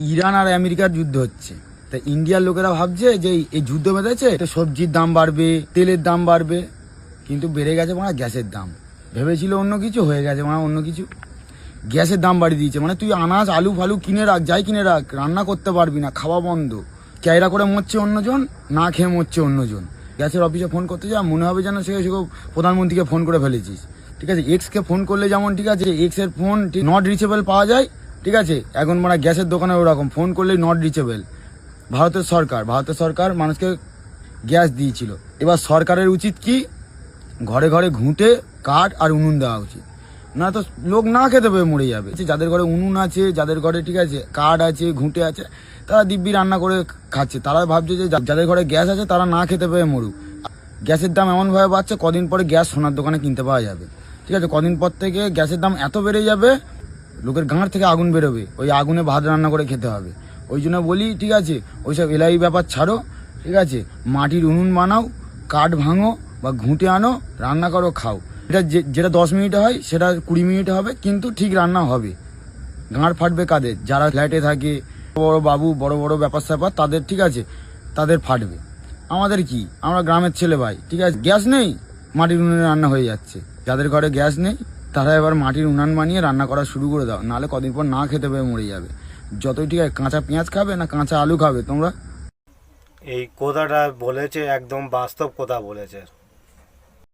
Iran আর আমেরিকার যুদ্ধ হচ্ছে, তা ইন্ডিয়ার লোকেরা ভাবছে যে এই যুদ্ধ বেঁধেছে তো সবজির দাম বাড়বে, তেলের দাম বাড়বে, কিন্তু বেড়ে গেছে মানে গ্যাসের দাম। ভেবেছিল অন্য কিছু, হয়ে গেছে মানে অন্য কিছু। গ্যাসের দাম বাড়িয়ে দিয়েছে, মানে তুই আনাজ আলু ফালু কিনে রাখ, যাই কিনে রাখ, রান্না করতে পারবি না, খাওয়া বন্ধ। ক্যায়রা করে মরছে অন্যজন, না খেয়ে মরছে অন্যজন। গ্যাসের অফিসে ফোন করতে যা মনে হবে যেন সে প্রধানমন্ত্রীকে ফোন করে ফেলেছিস। ঠিক আছে, এক্সকে ফোন করলে যেমন ঠিক আছে এক্সের ফোন নট রিচেবল পাওয়া যায়, ঠিক আছে, এখন মানে গ্যাসের দোকানে ওরকম ফোন করলেই নট রিচেবল। ভারতের সরকার মানুষকে গ্যাস দিয়েছিল। এবার সরকারের উচিত কি, ঘরে ঘরে ঘুঁটে কাঠ আর উনুন দেওয়া উচিত, না তো লোক না খেতে পেয়ে মরে যাবে। যাদের ঘরে উনুন আছে, যাদের ঘরে ঠিক আছে কাঠ আছে, ঘুঁটে আছে, তারা দিব্যি রান্না করে খাচ্ছে। তারা ভাবছে যে যাদের ঘরে গ্যাস আছে তারা না খেতে পেয়ে মরুক। গ্যাসের দাম এমনভাবে বাড়ছে, কদিন পরে গ্যাস সোনার দোকানে কিনতে পাওয়া যাবে। ঠিক আছে, কদিন পর থেকে গ্যাসের দাম এত বেড়ে যাবে, লোকের গাঁট থেকে আগুন বেরোবে, ওই আগুনে ভাত রান্না করে খেতে হবে। ওই জন্য বলি ঠিক আছে, ওইসব এলাই ব্যাপার ছাড়ো, ঠিক আছে, মাটির উনুন বানাও, কাঠ ভাঙো বা ঘুঁটে আনো, রান্না করো, খাও। যেটা 10 মিনিটে হয় সেটা 20 মিনিটে হবে, কিন্তু ঠিক রান্না হবে। গাঁট ফাটবে কাদের, যারা ফ্ল্যাটে থাকে, বড় বাবু, বড় বড় ব্যাপার স্যাপার, তাদের ঠিক আছে, তাদের ফাটবে। আমাদের কি, আমরা গ্রামের ছেলে ভাই, ঠিক আছে, গ্যাস নেই, মাটির উনুনে রান্না হয়ে যাচ্ছে। যাদের ঘরে গ্যাস নেই তারা এবার মাটির উনান বানিয়ে রান্না করা শুরু করে দাও, নাহলে কদিন পর না খেতে পেয়ে মরে যাবে। যতই ঠিক আছে, কাঁচা পেঁয়াজ খাবে না কাঁচা আলু খাবে তোমরা? এই কথাটা বলেছে, একদম বাস্তব কথা বলেছে।